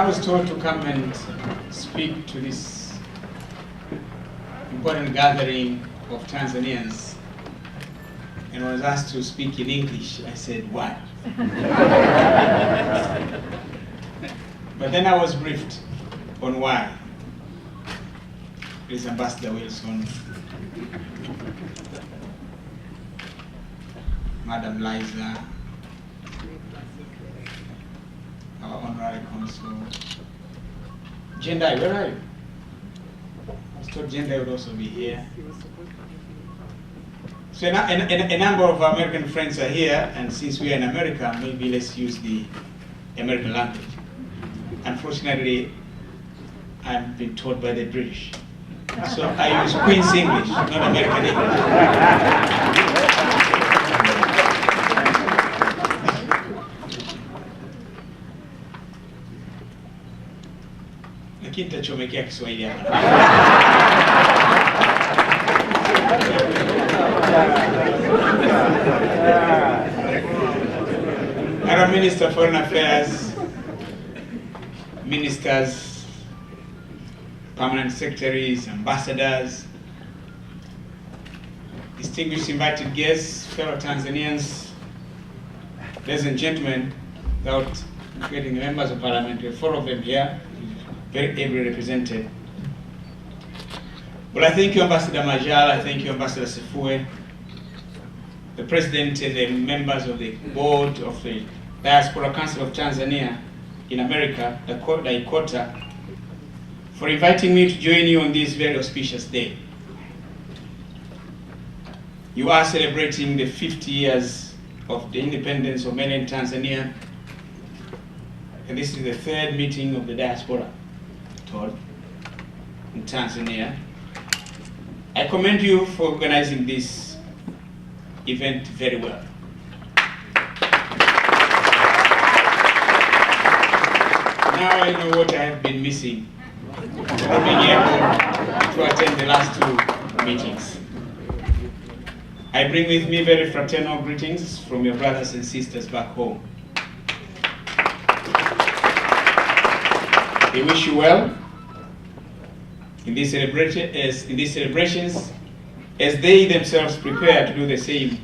I was told to come and speak to this important gathering of Tanzanians, and I was asked to speak in English, I said, why? But then I was briefed on why. There's Ambassador Wilson, Madam Liza, our honorary consul. Jendai, where are you? I was told Jendai would also be here. So a number of our American friends are here, and since we are in America, maybe let's use the American language. Unfortunately, I've been taught by the British. So I use Queen's English, not American English. Lakini nitachomekea Kiswahili hapa. Our Minister of Foreign Affairs, ministers, permanent secretaries, ambassadors, distinguished invited guests, fellow Tanzanians, ladies and gentlemen, without forgetting the members of parliament, we have 4 of them here, very ably represented. Well, I thank you, Ambassador Majal, I thank you, Ambassador Sefue, the President and the members of the board of the Diaspora Council of Tanzania in America, the DICOTA, for inviting me to join you on this very auspicious day. You are celebrating the 50 years of the independence of mainland Tanzania, and this is the 3rd meeting of the diaspora in Tanzania. I commend you for organizing this event very well. Now I know what I have been missing, for being able to attend the last 2 meetings. I bring with me very fraternal greetings from your brothers and sisters back home. They wish you well in these celebrations as they themselves prepare to do the same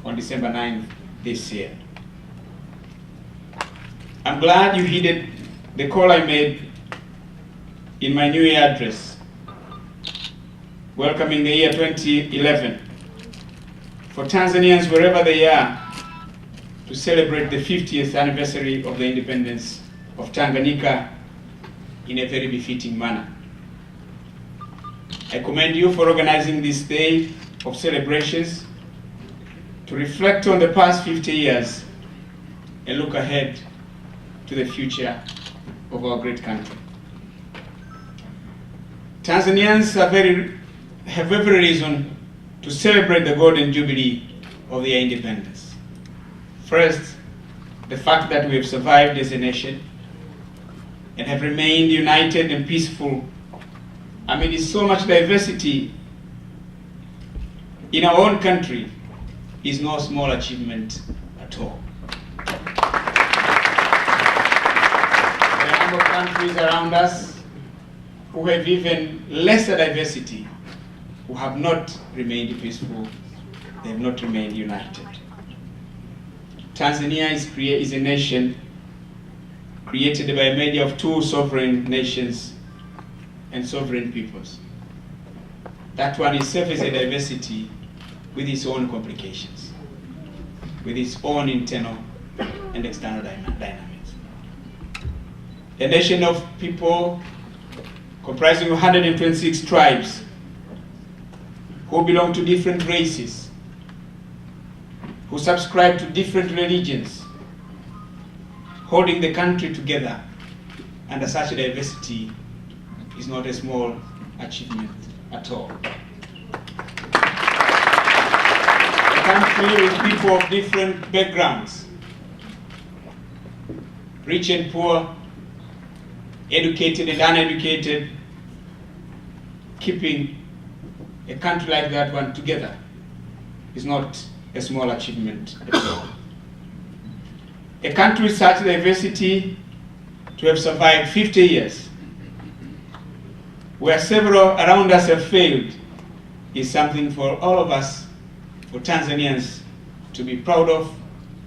on December 9th this year. I'm glad you heeded the call I made in my New Year address, welcoming the year 2011, for Tanzanians wherever they are to celebrate the 50th anniversary of the independence of Tanganyika in a very befitting manner. I commend you for organizing this day of celebrations to reflect on the past 50 years and look ahead to the future of our great country. Tanzanians have every reason to celebrate the golden jubilee of their independence. First, the fact that we have survived as a nation and have remained united and peaceful amid so much diversity in our own country is no small achievement at all. There are a number of countries around us who have even lesser diversity, who have not remained peaceful, they have not remained united. Tanzania is a nation created by a merger of 2 sovereign nations and sovereign peoples. That one itself is a diversity with its own complications, with its own internal and external dynamics. A nation of people comprising 126 tribes who belong to different races, who subscribe to different religions, holding the country together under such a diversity is not a small achievement at all. A country with people of different backgrounds, rich and poor, educated and uneducated, keeping a country like that one together is not a small achievement at all. A country with such diversity to have survived 50 years, where several around us have failed, is something for all of us, for Tanzanians, to be proud of,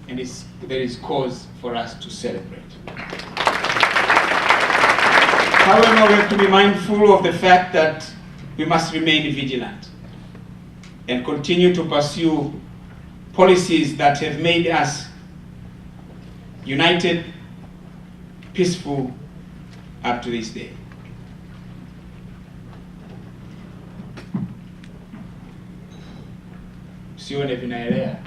and there is cause for us to celebrate. However, we have to be mindful of the fact that we must remain vigilant and continue to pursue policies that have made us united, peaceful up to this day. Sione vinaelea.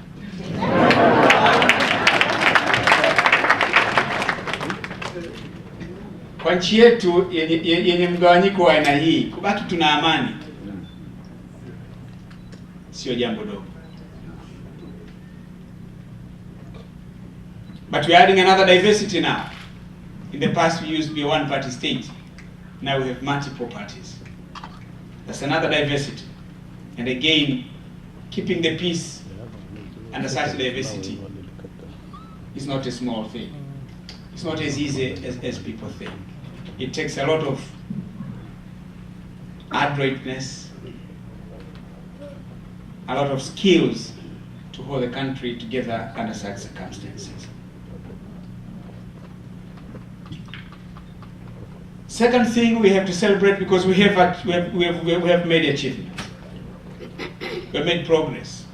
Kwa nchi yetu yenye mgawanyiko wa aina hii, kubaki tuna amani sio jambo dogo. But we are adding another diversity now. In the past we used to be a one-party state. Now we have multiple parties. That's another diversity. And again, keeping the peace under such diversity is not a small thing. It's not as easy as people think. It takes a lot of adroitness, a lot of skills to hold the country together under such circumstances. Second thing we have to celebrate, because we have made achievements. We have made progress.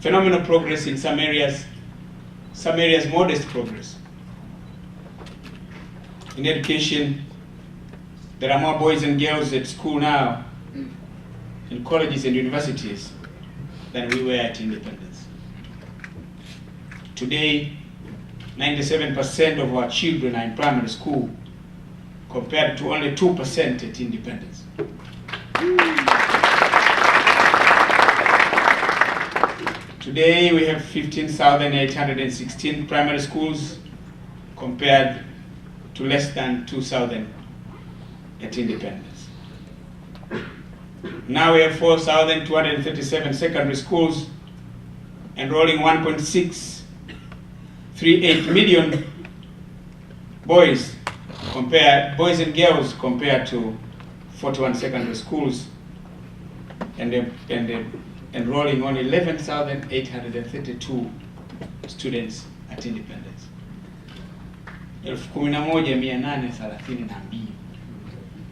Phenomenal progress in some areas modest progress. In education, there are more boys and girls at school now, in colleges and universities, than we were at independence. Today, 97% of our children are in primary school, compared to only 2% at independence. Today we have 15,816 primary schools, compared to less than 2,000 at independence. Now we have 4,237 secondary schools, enrolling 1.638 million boys and girls, compared to 41 secondary schools, and enrolling only 11,832 students at independence. 11,832.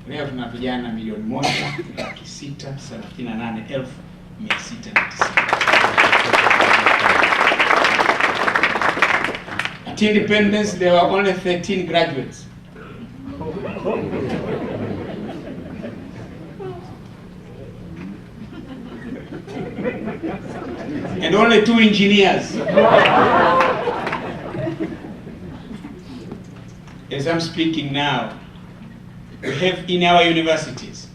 Leo tuna vijana 1,638,690. At independence, there were only 13 graduates. And only 2 engineers. As I'm speaking now, we have in our universities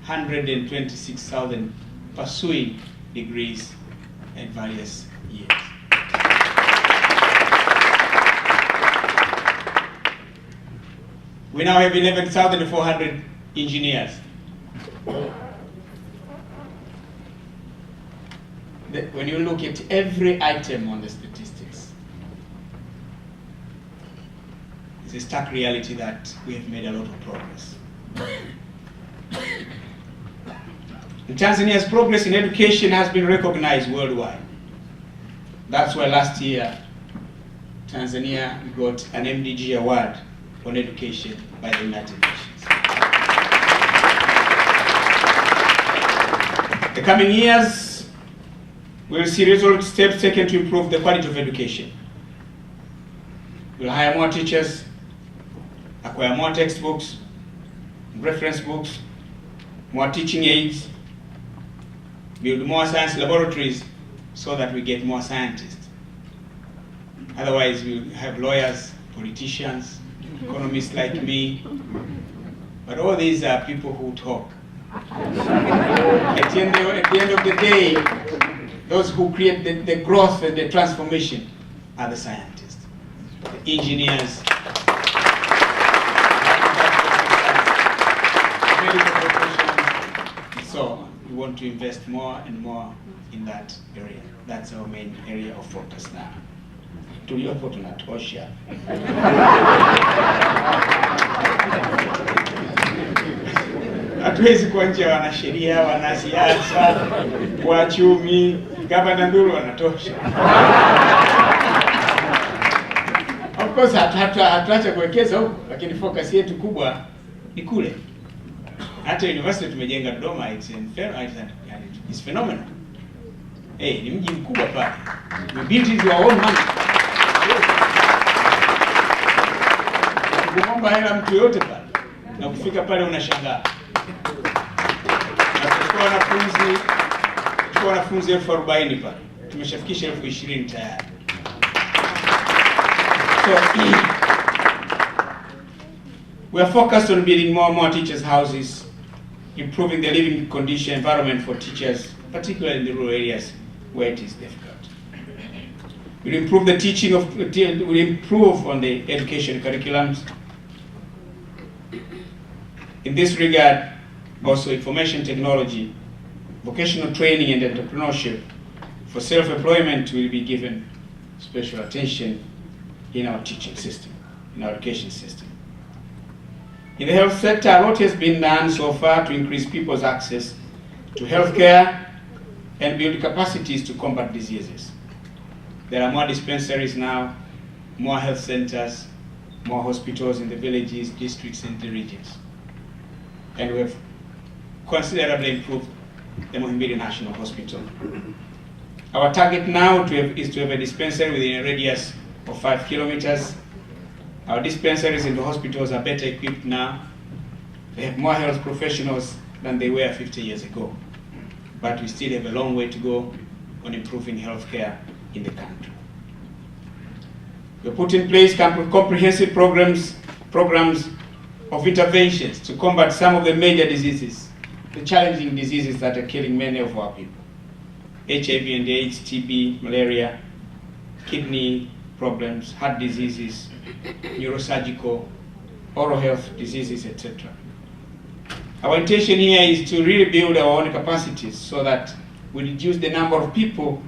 126,000 pursuing degrees at various years. We now have 11,400 engineers. When you look at every item on the statistics, it's a stark reality that we have made a lot of progress. And Tanzania's progress in education has been recognized worldwide. That's why last year, Tanzania got an MDG award on education by the United Nations. The coming years, we will see resolute steps taken to improve the quality of education. We'll hire more teachers, acquire more textbooks, reference books, more teaching aids, build more science laboratories so that we get more scientists. Otherwise, we'll have lawyers, politicians, economists like me, but all these are people who talk. At the end of the day, those who create the growth and the transformation are the scientists, the engineers, medical professionals, and so on. We want to invest more and more in that area. That's our main area of focus now. tuliopo tunatosha. Hatuwezi kuwa nje ya wanasheria, wanasiasa, wachumi, Gavana Nduru wanatosha. Of course hatuacha kuwekeza huko, lakini focus yetu kubwa ni kule. Hata university tumejenga Dodoma, it's phenomenal. Ni mji mkubwa pale. We built it with our own money. Kuomba hela mtu yote pale. Na kufika pale unashangaa. Na tulikuwa wanafunzi 40,000 pale. Tumeshafikisha 20,000 tayari. So we are focused on building more and more teachers' houses, improving the living condition environment for teachers, particularly in the rural areas where it is difficult. We'll improve the teaching we'll improve on the education curriculums. In this regard, also information technology, vocational training and entrepreneurship for self-employment will be given special attention in our teaching system, in our education system. In the health sector, a lot has been done so far to increase people's access to healthcare and build capacities to combat diseases. There are more dispensaries now, more health centers, more hospitals in the villages, districts, and the regions. And we have considerably improved the Muhimbili National Hospital. Our target now is to have a dispensary within a radius of 5 kilometers. Our dispensaries in the hospitals are better equipped now. They have more health professionals than they were 50 years ago. But we still have a long way to go on improving healthcare in the country. We put in place comprehensive programs of interventions to combat some of the major diseases, the challenging diseases that are killing many of our people. HIV and AIDS, TB, malaria, kidney problems, heart diseases, neurosurgical, oral health diseases, etc. Our intention here is to really build our own capacities so that we reduce the number of people,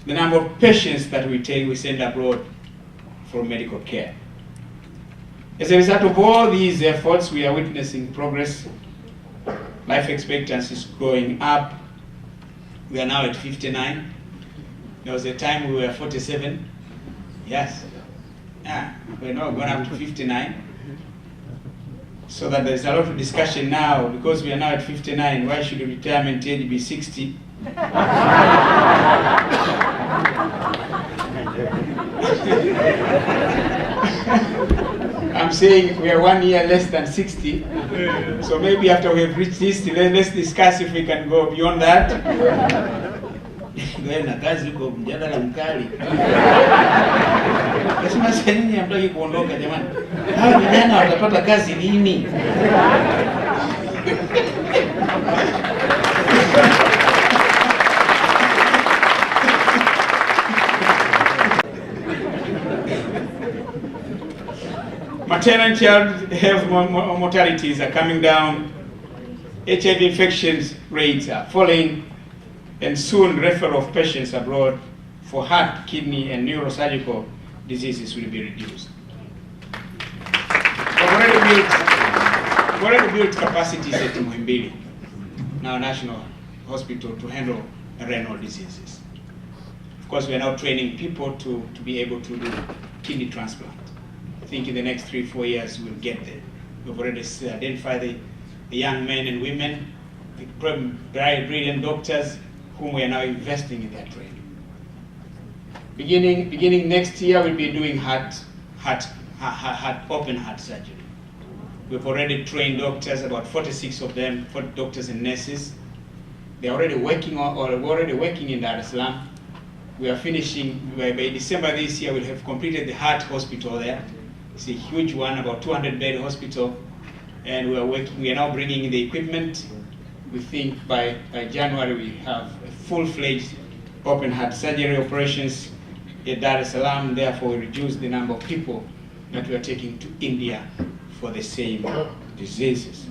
the number of patients that we send abroad for medical care. As a result of all these efforts, we are witnessing progress. Life expectancy is going up. We are now at 59. There was a time we were 47. Yes. We're now going up to 59. So that there's a lot of discussion now, because we are now at 59, why should the retirement age be 60? I'm saying we are 1 year less than 60. So maybe after we have reached this, let's discuss if we can go beyond that. Na kazi iko mjadala mkali. Nasema sasa nyinyi hamtaki kuondoka jamani. Hawa vijana watapata kazi lini? Maternal and child health mortalities are coming down. HIV infections rates are falling. And soon referral of patients abroad for heart, kidney, and neurosurgical diseases will be reduced. We've already built capacities at Muhimbili, now National Hospital, to handle renal diseases. Of course, we are now training people to be able to do kidney transplant. I think in the next 3-4 years we'll get there. We've already identified the young men and women, the brilliant doctors, whom we are now investing in their training. Beginning next year, we'll be doing open heart surgery. We've already trained doctors, about 46 of them, 40 doctors and nurses. They're already working in Dar es Salaam. We are finishing, by December this year, we'll have completed the heart hospital there. It's a huge one, about 200-bed hospital. And we are now bringing in the equipment. We think by January we have a full-fledged open heart surgery operations at Dar es Salaam. Therefore, we reduce the number of people that we are taking to India for the same diseases.